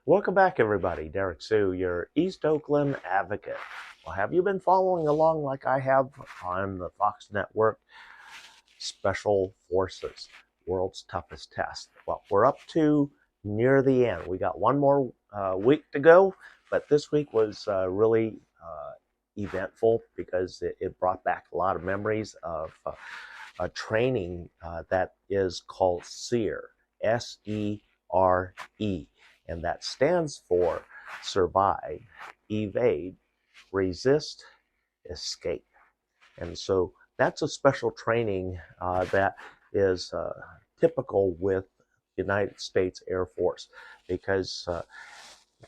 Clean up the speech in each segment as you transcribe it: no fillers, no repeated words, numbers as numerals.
Welcome back, everybody. Derek Sue, your East Oakland advocate. Well, have you been following along like I have on the Fox Network? Special Forces, World's Toughest Test. Well, we're up to near the end. We got one more week to go, but this week was really eventful because it brought back a lot of memories of a training that is called SERE, SERE, and that stands for Survive, Evade, Resist, Escape. And so that's a special training that is typical with United States Air Force because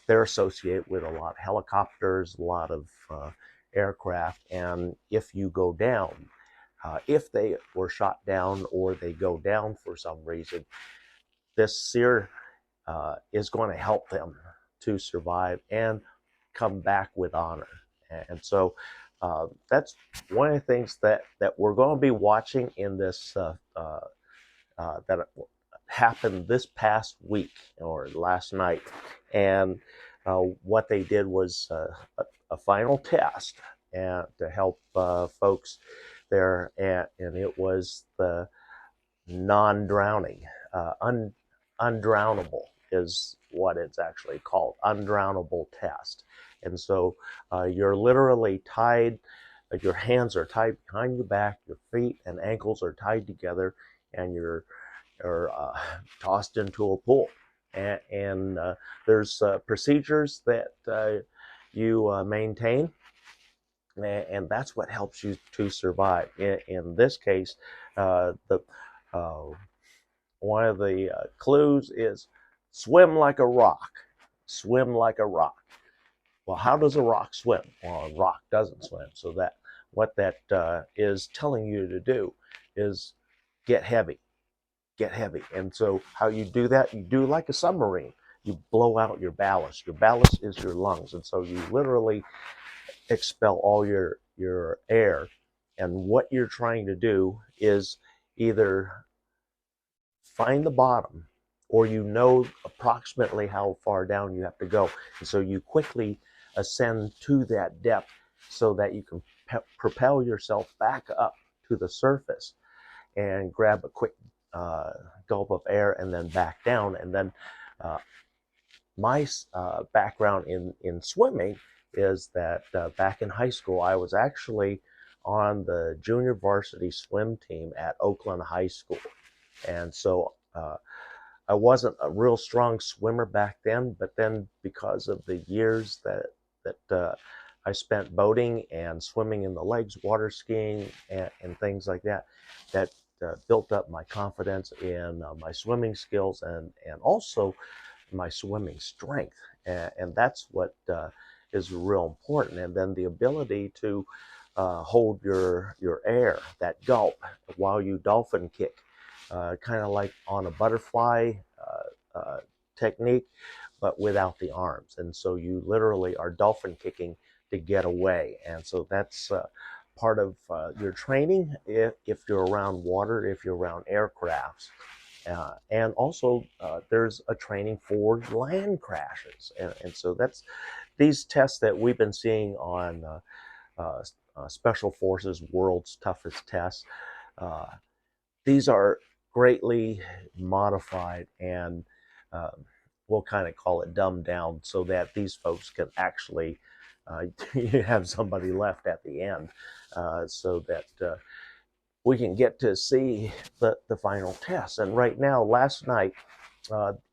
they're associated with a lot of helicopters, a lot of aircraft, and if you go down, if they were shot down or they go down for some reason, this SERE is going to help them to survive and come back with honor. And so that's one of the things that we're going to be watching in this that happened this past week or last night. And what they did was a final test and to help folks there, and it was the non-drowning, undrownable is what it's actually called, undrownable test. And so you're literally tied, your hands are tied behind your back, your feet and ankles are tied together, and you're tossed into a pool. And there's procedures that you maintain, and that's what helps you to survive. In this case, the one of the clues is swim like a rock. Swim like a rock. Well, how does a rock swim? Well, a rock doesn't swim. So that what that is telling you to do is get heavy. Get heavy. And so how you do that, you do like a submarine. You blow out your ballast. Your ballast is your lungs. And so you literally expel all your air. And what you're trying to do is either find the bottom, or you know approximately how far down you have to go. And so you quickly ascend to that depth so that you can propel yourself back up to the surface and grab a quick gulp of air and then back down. And then my background in swimming is that back in high school, I was actually on the junior varsity swim team at Oakland High School. And so I wasn't a real strong swimmer back then, but then because of the years that I spent boating and swimming in the lakes, water skiing, and things like that, that built up my confidence in my swimming skills and also my swimming strength. And that's what is real important. And then the ability to hold your air, that gulp, while you dolphin kick. Kind of like on a butterfly technique, but without the arms. And so you literally are dolphin kicking to get away. And so that's part of your training if you're around water, if you're around aircrafts. And also there's a training for land crashes. And so that's these tests that we've been seeing on Special Forces World's Toughest Tests. These are greatly modified and we'll kind of call it dumbed down so that these folks can actually you have somebody left at the end so that we can get to see the final test. And right now, last night,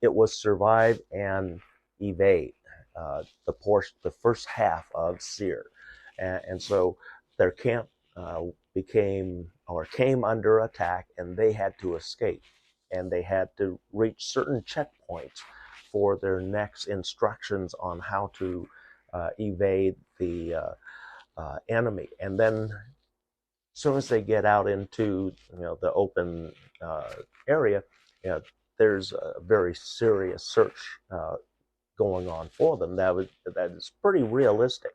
it was Survive and Evade, the first half of SERE. And so their camp came under attack, and they had to escape, and they had to reach certain checkpoints for their next instructions on how to evade the enemy. And then as soon as they get out into the open area, there's a very serious search going on for them that is pretty realistic.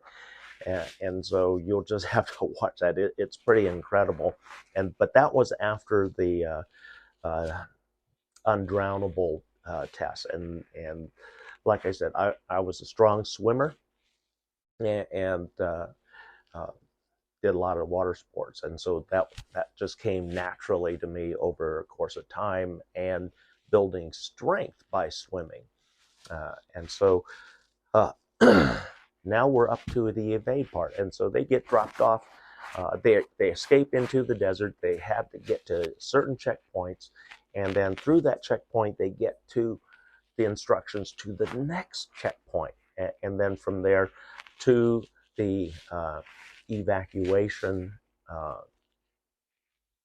And so you'll just have to watch that. It's pretty incredible. But that was after the undrownable tests. And like I said, I was a strong swimmer, and did a lot of water sports, and so that just came naturally to me over a course of time and building strength by swimming. And so uh, now we're up to the evade part, and so they get dropped off. They escape into the desert. They have to get to certain checkpoints, and then through that checkpoint they get to the instructions to the next checkpoint, and then from there to the evacuation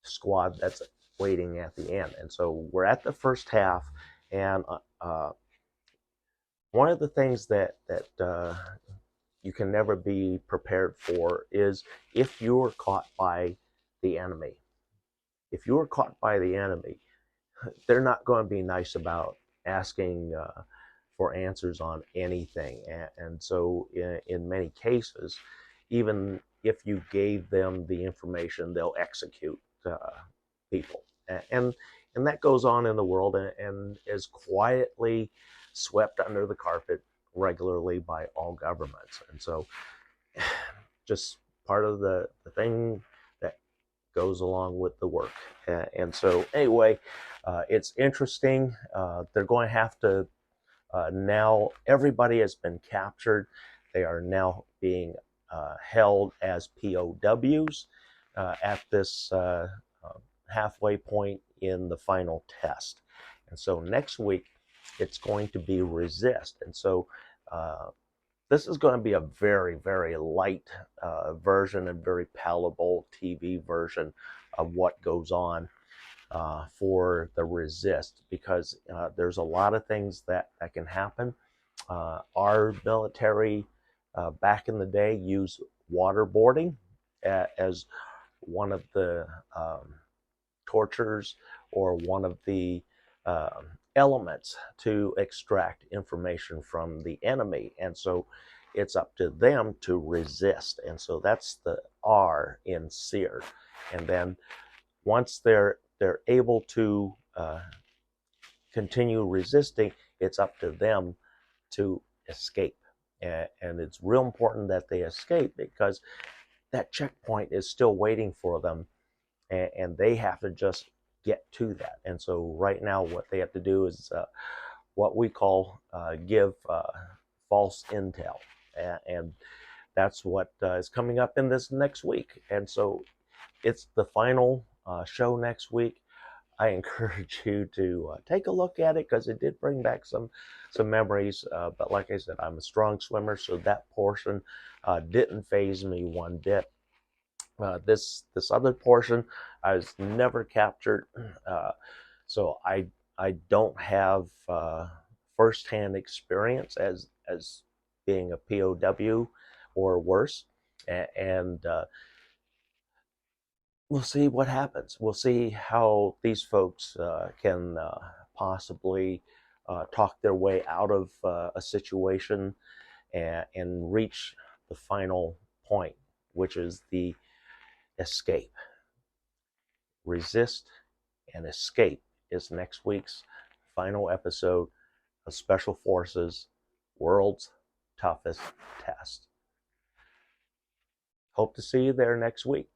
squad that's waiting at the end. And so we're at the first half, and one of the things that you can never be prepared for is if you're caught by the enemy. If you're caught by the enemy, they're not going to be nice about asking for answers on anything. And so in many cases, even if you gave them the information, they'll execute people. And that goes on in the world, and is quietly swept under the carpet regularly by all governments. And so just part of the thing that goes along with the work. And so anyway, it's interesting. They're going to have to, now everybody has been captured. They are now being held as POWs at this halfway point in the final test. And so next week, it's going to be resist. And so this is going to be a very, very light version and very palatable TV version of what goes on for the resist, because there's a lot of things that can happen. Our military back in the day used waterboarding as one of the tortures or one of the elements to extract information from the enemy. And so it's up to them to resist. And so that's the R in SERE. And then once they're able to continue resisting, it's up to them to escape. And it's real important that they escape, because that checkpoint is still waiting for them, and they have to just get to that. And so right now what they have to do is what we call give false intel, and that's what is coming up in this next week. And so it's the final show next week. I encourage you to take a look at it, because it did bring back some memories. But like I said, I'm a strong swimmer, so that portion didn't faze me one bit. This other portion I was never captured, so I don't have firsthand experience as being a POW or worse, and we'll see what happens. We'll see how these folks can possibly talk their way out of a situation and reach the final point, which is the escape. Resist and escape is next week's final episode of Special Forces World's Toughest Test. Hope to see you there next week.